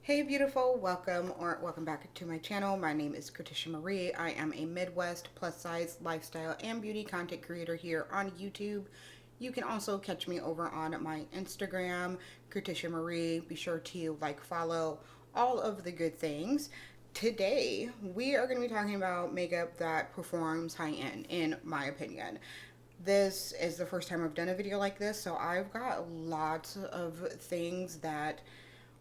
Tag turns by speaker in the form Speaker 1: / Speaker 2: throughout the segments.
Speaker 1: Hey beautiful, welcome back to my channel. My name is Kritisha Marie. I am a Midwest plus size lifestyle and beauty content creator here on YouTube. You can also catch me over on my Instagram, Kritisha Marie. Be sure to like, follow, all of the good things. Today, we are going to be talking about makeup that performs high end, in my opinion. This is the first time I've done a video like this, so I've got lots of things that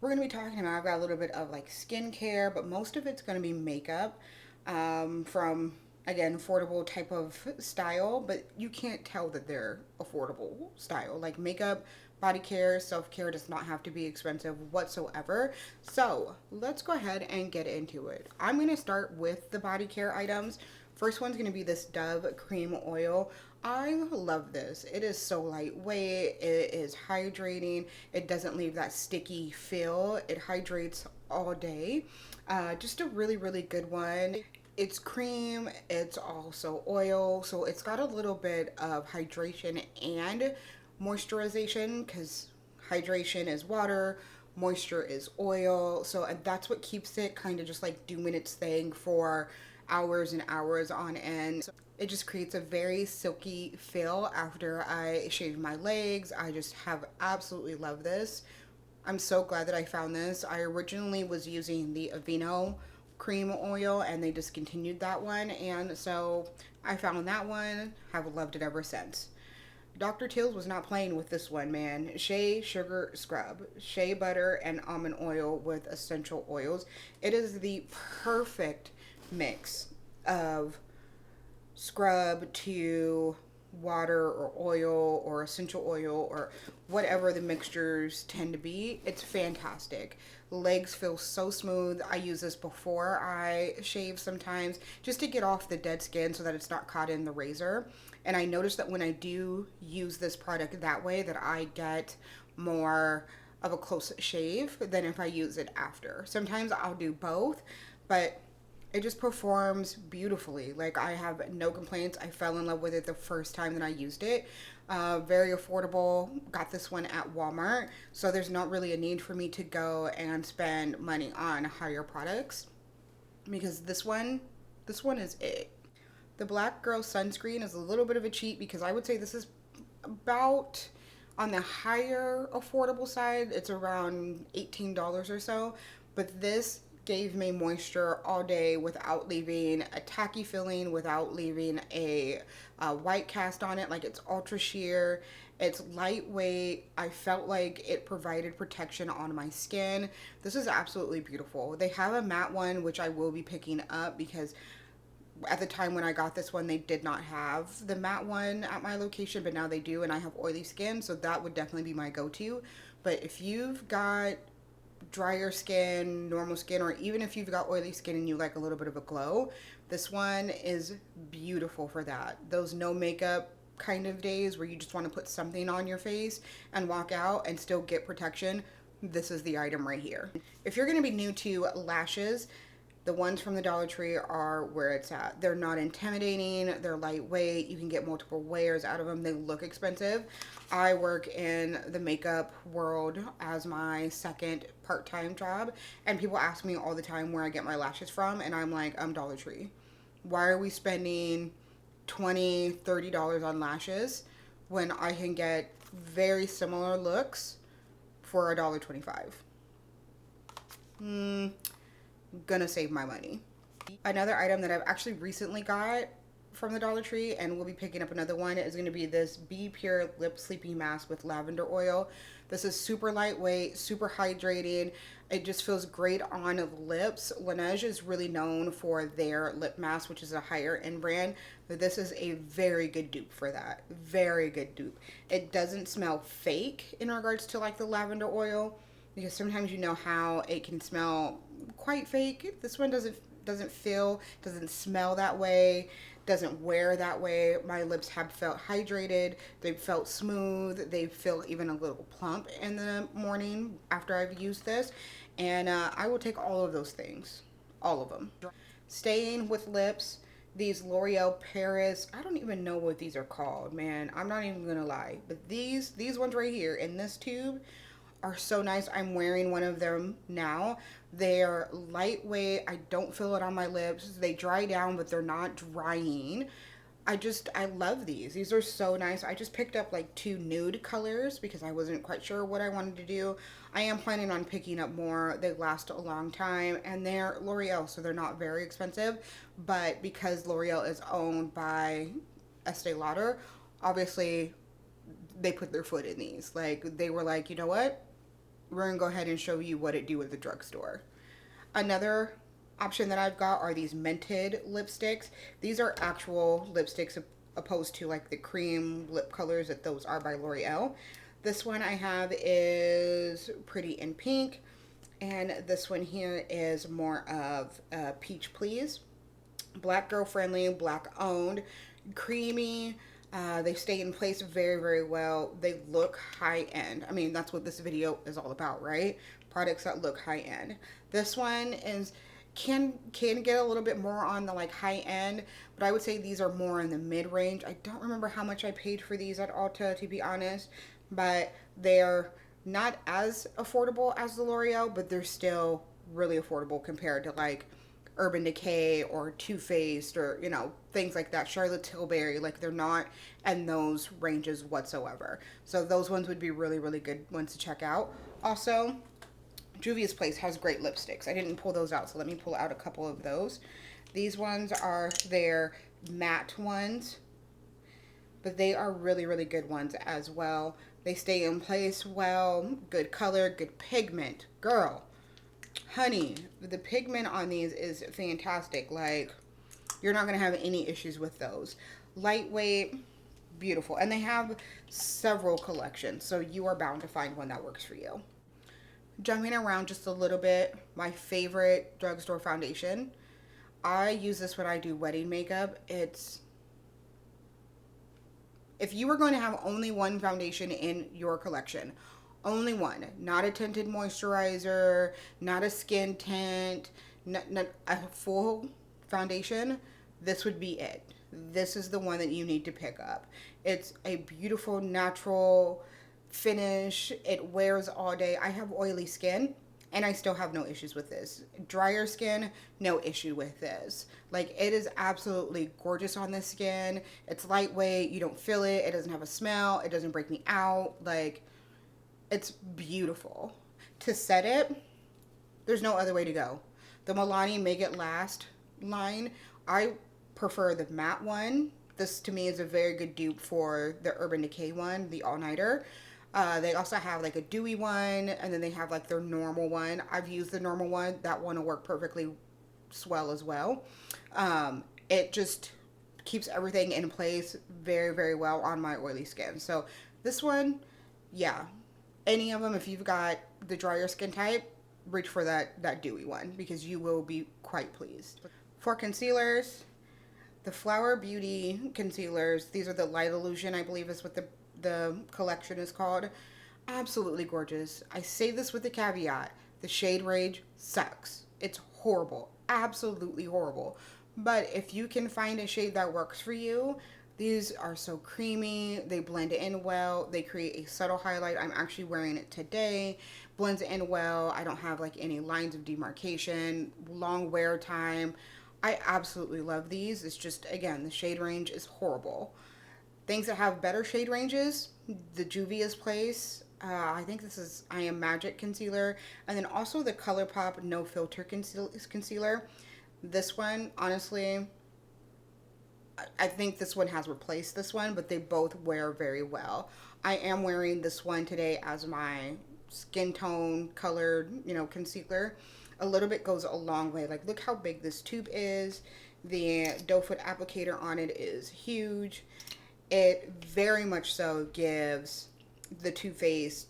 Speaker 1: we're going to be talking about. I've got a little bit of like skincare, but most of it's going to be makeup, from, again, affordable type of style, but you can't tell that they're affordable style. Like makeup, body care, self-care does not have to be expensive whatsoever. So let's go ahead and get into it. I'm going to start with the body care items. First one's going to be this Dove cream oil. I love this. It is so lightweight. It is hydrating. It doesn't leave that sticky feel. It hydrates all day. Just a really, really good one. It's cream. It's also oil. So it's got a little bit of hydration and moisturization, because hydration is water, moisture is oil. So that's what keeps it kind of just like doing its thing for hours and hours on end. It just creates a very silky feel after I shave my legs. I just have absolutely love this. I'm so glad that I found this. I originally was using the Aveeno cream oil and they discontinued that one, and so I found that one. Have loved it ever since. Dr. Teal's was not playing with this one, man. Shea Sugar Scrub, shea butter and almond oil with essential oils. It is the perfect mix of scrub to water or oil or essential oil or whatever the mixtures tend to be. It's fantastic. Legs feel so smooth. I use this before I shave sometimes just to get off the dead skin so that it's not caught in the razor. And I noticed that when I do use this product that way, that I get more of a close shave than if I use it after. Sometimes I'll do both, but it just performs beautifully. Like, I have no complaints. I fell in love with it the first time that I used it. Very affordable. Got this one at Walmart, so there's not really a need for me to go and spend money on higher products, because this one is it. The Black Girl sunscreen is a little bit of a cheat, because I would say this is about on the higher affordable side. It's around $18 or so, but this gave me moisture all day without leaving a tacky feeling, without leaving a white cast on it. Like, it's ultra sheer, it's lightweight. I felt like it provided protection on my skin. This is absolutely beautiful. They have a matte one, which I will be picking up, because at the time when I got this one, they did not have the matte one at my location, but now they do, and I have oily skin, so that would definitely be my go-to. But if you've got drier skin, normal skin, or even if you've got oily skin and you like a little bit of a glow, this one is beautiful for that. Those no makeup kind of days where you just want to put something on your face and walk out and still get protection, this is the item right here. If you're going to be new to lashes, the ones from the Dollar Tree are where it's at. They're not intimidating. They're lightweight. You can get multiple layers out of them. They look expensive. I work in the makeup world as my second part-time job, and people ask me all the time where I get my lashes from, and I'm like, I'm Dollar Tree. Why are we spending $20, $30 on lashes when I can get very similar looks for $1.25? Gonna save my money. Another item that I've actually recently got from the Dollar Tree, and we'll be picking up another one, is going to be this Be Pure Lip Sleeping Mask with lavender oil. This is super lightweight, super hydrating. It just feels great on the lips. Laneige is really known for their lip mask, which is a higher end brand. But this is a very good dupe for that. Very good dupe. It doesn't smell fake in regards to like the lavender oil, because sometimes you know how it can smell quite fake. This one doesn't smell that way, doesn't wear that way. My lips have felt hydrated, they've felt smooth, they feel even a little plump in the morning after I've used this, and I will take all of those things, all of them. Staying with lips, these L'Oreal Paris, I don't even know what these are called, man. I'm not even gonna lie, but these ones right here in this tube are so nice. I'm wearing one of them now. They're lightweight. I don't feel it on my lips. They dry down, but they're not drying. I love these. These are so nice. I just picked up like two nude colors because I wasn't quite sure what I wanted to do. I am planning on picking up more. They last a long time and they're L'Oreal, so they're not very expensive. But because L'Oreal is owned by Estee Lauder, obviously they put their foot in these. Like they were like, you know what? We're gonna go ahead and show you what it do at the drugstore. Another option that I've got are these mented lipsticks. These are actual lipsticks opposed to like the cream lip colors that those are by L'Oreal. This one I have is Pretty in Pink, and this one here is more of Peach Please. Black girl friendly, black owned, creamy. They stay in place very, very well. They look high end. I mean, that's what this video is all about, right? Products that look high end. This one is can get a little bit more on the like high end, but I would say these are more in the mid range. I don't remember how much I paid for these at Ulta, to be honest, but they're not as affordable as the L'Oreal, but they're still really affordable compared to like Urban Decay or Too Faced or, you know, things like that. Charlotte Tilbury, like they're not in those ranges whatsoever. So those ones would be really, really good ones to check out. Also, Juvia's Place has great lipsticks. I didn't pull those out, so let me pull out a couple of those. These ones are their matte ones, but they are really, really good ones as well. They stay in place well, good color, good pigment. Girl, honey, the pigment on these is fantastic. Like, you're not going to have any issues with those. Lightweight, beautiful. And they have several collections, so you are bound to find one that works for you. Jumping around just a little bit, my favorite drugstore foundation. I use this when I do wedding makeup. If you were going to have only one foundation in your collection, only one, not a tinted moisturizer, not a skin tint, not a full foundation, this would be it. This is the one that you need to pick up. It's a beautiful, natural finish. It wears all day. I have oily skin and I still have no issues with this. Drier skin, no issue with this. Like, it is absolutely gorgeous on the skin. It's lightweight. You don't feel it. It doesn't have a smell. It doesn't break me out. Like, it's beautiful. To set it, there's no other way to go. The Milani Make It Last line, I prefer the matte one. This to me is a very good dupe for the Urban Decay one, the All Nighter. They also have like a dewy one, and then they have like their normal one. I've used the normal one. That one will work perfectly swell as well. It just keeps everything in place very, very well on my oily skin. So this one, yeah, any of them, if you've got the drier skin type, reach for that dewy one because you will be quite pleased. For concealers, the Flower Beauty concealers, these are the Light Illusion, I believe is what the collection is called. Absolutely gorgeous. I say this with a caveat. The shade range sucks. It's horrible. Absolutely horrible. But if you can find a shade that works for you, these are so creamy. They blend in well. They create a subtle highlight. I'm actually wearing it today. Blends in well. I don't have like any lines of demarcation. Long wear time. I absolutely love these. It's just, again, the shade range is horrible. Things that have better shade ranges, the Juvia's Place. I think this is I Am Magic concealer. And then also the ColourPop No Filter concealer. This one, honestly, I think this one has replaced this one, but they both wear very well. I am wearing this one today as my skin tone colored, concealer. A little bit goes a long way. Like, look how big this tube is. The doe foot applicator on it is huge. It very much so gives the Too Faced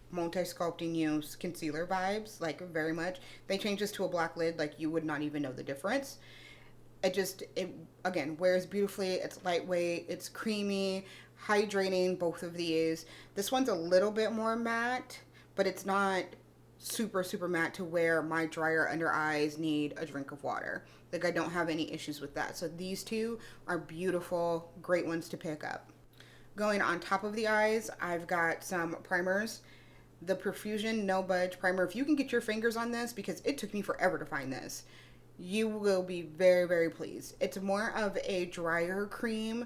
Speaker 1: Multi-Sculpting Youth concealer vibes, like very much. They changed this to a black lid, like you would not even know the difference. It again wears beautifully. It's lightweight, it's creamy, hydrating, both of these. This one's a little bit more matte, but it's not super, super matte to where my drier under eyes need a drink of water. Like, I don't have any issues with that. So these two are beautiful, great ones to pick up. Going on top of the eyes, I've got some primers. The Profusion No Budge Primer. If you can get your fingers on this, because it took me forever to find this, you will be very, very pleased. It's more of a drier cream,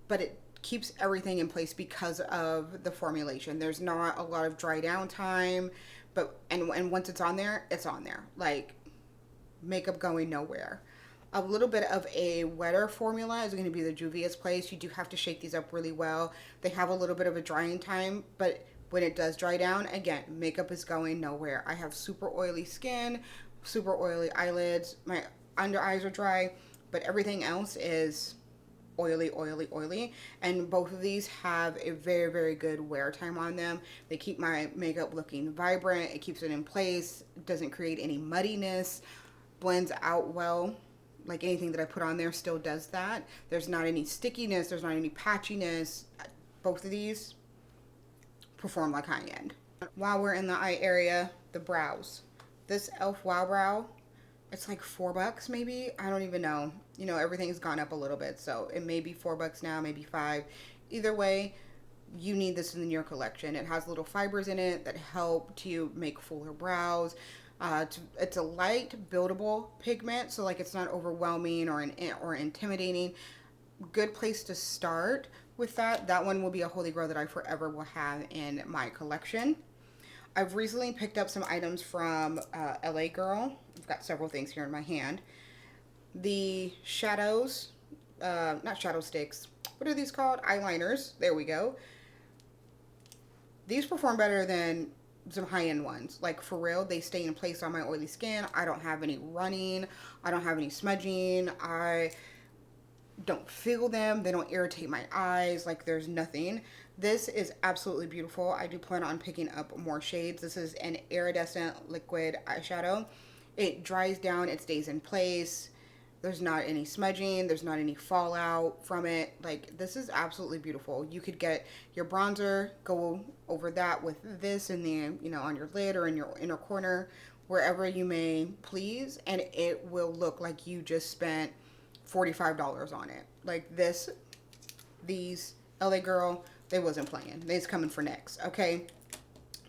Speaker 1: but it keeps everything in place because of the formulation. There's not a lot of dry down time, but and once it's on there, it's on there. Like makeup going nowhere. A little bit of a wetter formula is going to be the Juvia's Place. You do have to shake these up really well. They have a little bit of a drying time, but when it does dry down, again, makeup is going nowhere. I have super oily skin, super oily eyelids. My under eyes are dry, but everything else is oily, oily, oily. And both of these have a very, very good wear time on them. They keep my makeup looking vibrant. It keeps it in place. It doesn't create any muddiness. Blends out well. Like anything that I put on there still does that. There's not any stickiness. There's not any patchiness. Both of these perform like high end. While we're in the eye area, the brows. This e.l.f. Wow Brow, it's like $4 maybe. I don't even know. You know, everything's gone up a little bit, so it may be $4 now, maybe 5. Either way, you need this in your collection. It has little fibers in it that help to make fuller brows. It's a light buildable pigment, so like it's not overwhelming or intimidating. Good place to start with that. That one will be a holy grail that I forever will have in my collection. I've recently picked up some items from LA Girl. I've got several things here in my hand. The shadows, not shadow sticks. What are these called? Eyeliners. There we go. These perform better than some high-end ones. Like for real, they stay in place on my oily skin. I don't have any running. I don't have any smudging. I don't feel them. They don't irritate my eyes. Like there's nothing. This is absolutely beautiful. I do plan on picking up more shades. This is an iridescent liquid eyeshadow. It dries down. It stays in place. There's not any smudging. There's not any fallout from it. Like, this is absolutely beautiful. You could get your bronzer, go over that with this in the, you know, on your lid or in your inner corner, wherever you may please, and it will look like you just spent $45 on it. Like these LA Girl, they wasn't playing. They's coming for next, okay?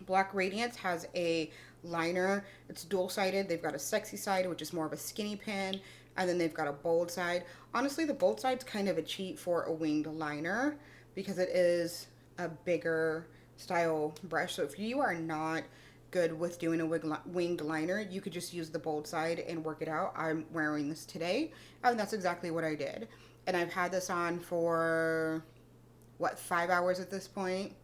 Speaker 1: Black Radiance has a liner. It's dual-sided. They've got a sexy side, which is more of a skinny pen, and then they've got a bold side. Honestly, the bold side's kind of a cheat for a winged liner because it is a bigger style brush. So if you are not good with doing a winged liner, you could just use the bold side and work it out. I'm wearing this today, and that's exactly what I did. And I've had this on for, what, 5 hours at this point?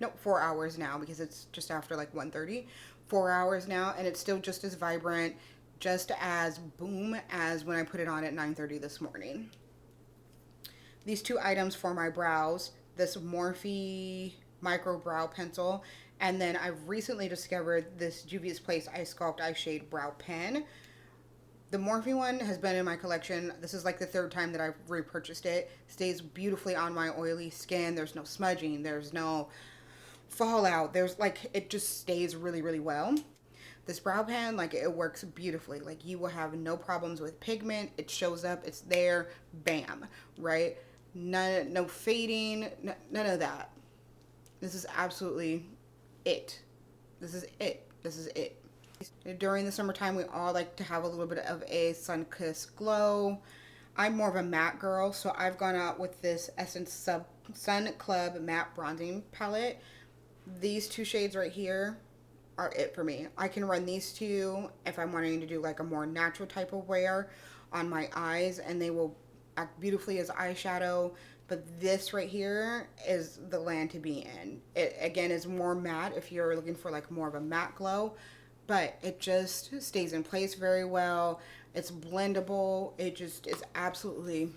Speaker 1: Nope, 4 hours now because it's just after like 1:30. 4 hours now, and it's still just as vibrant, just as boom as when I put it on at 9:30 this morning. These two items for my brows, this Morphe Micro Brow Pencil, and then I've recently discovered this Juvia's Place Ice Sculpt Eye Shade Brow Pen. The Morphe one has been in my collection. This is like the 3rd time that I've repurchased it. Stays beautifully on my oily skin. There's no smudging. There's no fallout. There's like, it just stays really, really well. This brow pen, like, it works beautifully. Like, you will have no problems with pigment. It shows up, it's there, bam, right? No fading, none of that. This is absolutely it. This is it. This is it. During the summertime, we all like to have a little bit of a sun-kissed glow. I'm more of a matte girl, so I've gone out with this Essence Sun Club Matte Bronzing Palette. These two shades right here are it for me. I can run these two if I'm wanting to do like a more natural type of wear on my eyes, and they will act beautifully as eyeshadow. But this right here is the land to be in. It again is more matte if you're looking for like more of a matte glow, but it just stays in place very well. It's blendable. It just is absolutely,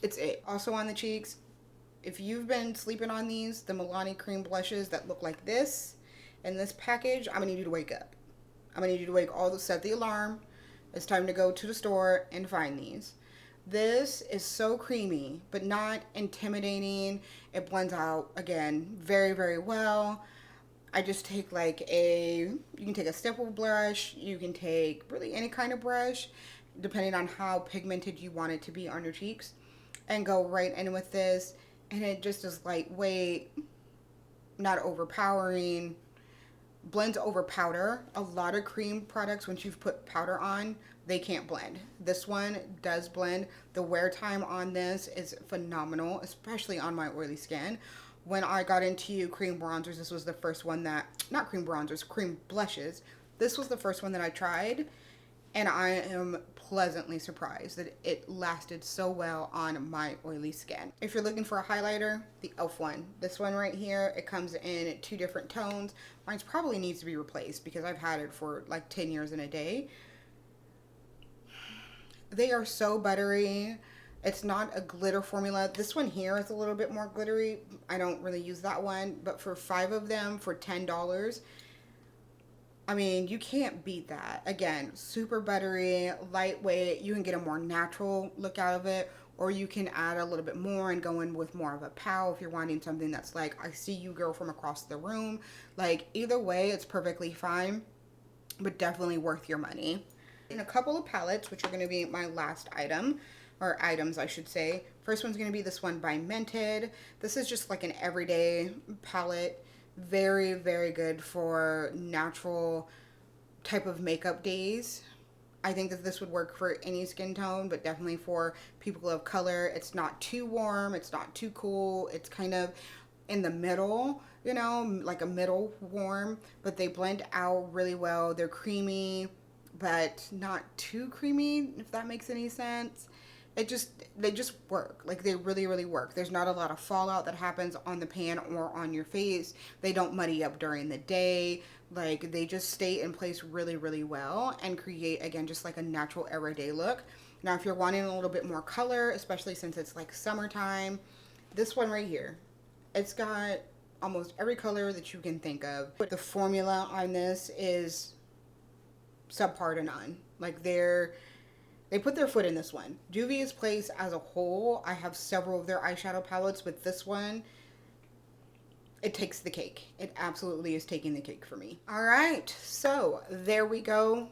Speaker 1: it's it. Also on the cheeks, if you've been sleeping on these, the Milani cream blushes that look like this in this package, I'm gonna need you to wake up. I'm gonna need you to set the alarm. It's time to go to the store and find these. This is so creamy, but not intimidating. It blends out, again, very, very well. I just take like you can take a stipple brush, you can take really any kind of brush, depending on how pigmented you want it to be on your cheeks, and go right in with this. And it just is lightweight, not overpowering. blends over powder. A lot of cream products, once you've put powder on, they can't blend. This one does blend. The wear time on this is phenomenal, especially on my oily skin. When I got into cream bronzers, this was the first one that, not cream bronzers, cream blushes. This was the first one that I tried, and I am pleasantly surprised that it lasted so well on my oily skin. If you're looking for a highlighter, the e.l.f. one. This one right here, it comes in 2 different tones. Mine probably needs to be replaced because I've had it for like 10 years in a day. They are so buttery. It's not a glitter formula. This one here is a little bit more glittery. I don't really use that one, but for 5 of them for $10, I mean, you can't beat that. Again, super buttery, lightweight. You can get a more natural look out of it, or you can add a little bit more and go in with more of a pow if you're wanting something that's like, I see you girl from across the room. Like, either way, it's perfectly fine, but definitely worth your money. In a couple of palettes, which are going to be my last item, or items I should say. First one's going to be this one by Mented. This is just like an everyday palette. Very, very good for natural type of makeup days. I think that this would work for any skin tone, but definitely for people of color. It's not too warm, it's not too cool. It's kind of in the middle, you know, like a middle warm, but they blend out really well. They're creamy, but not too creamy, if that makes any sense. They just work. Like, they really, really work. There's not a lot of fallout that happens on the pan or on your face. They don't muddy up during the day. Like, they just stay in place really, really well and create, again, just like a natural everyday look. Now, if you're wanting a little bit more color, especially since it's like summertime, this one right here, it's got almost every color that you can think of. But the formula on this is subpar to none. Like, they put their foot in this one. Juvia's Place as a whole, I have several of their eyeshadow palettes, but this one, it takes the cake. It absolutely is taking the cake for me. All right, so there we go.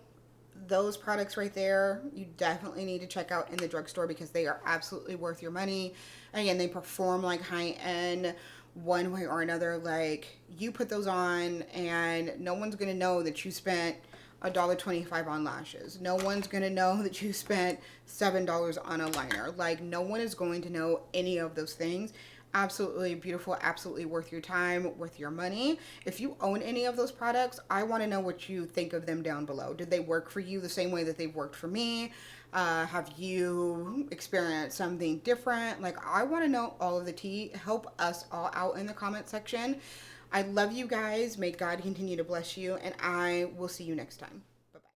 Speaker 1: Those products right there, you definitely need to check out in the drugstore because they are absolutely worth your money. Again, they perform like high-end one way or another. Like, you put those on and no one's gonna know that you spent $1.25 on lashes. No one's gonna know that you spent $7 on a liner. Like, no one is going to know any of those things. Absolutely beautiful, absolutely worth your time, worth your money. If you own any of those products, I want to know what you think of them down below. Did they work for you the same way that they've worked for me? Have you experienced something different? Like, I want to know all of the tea. Help us all out in the comment section. I love you guys. May God continue to bless you, and I will see you next time.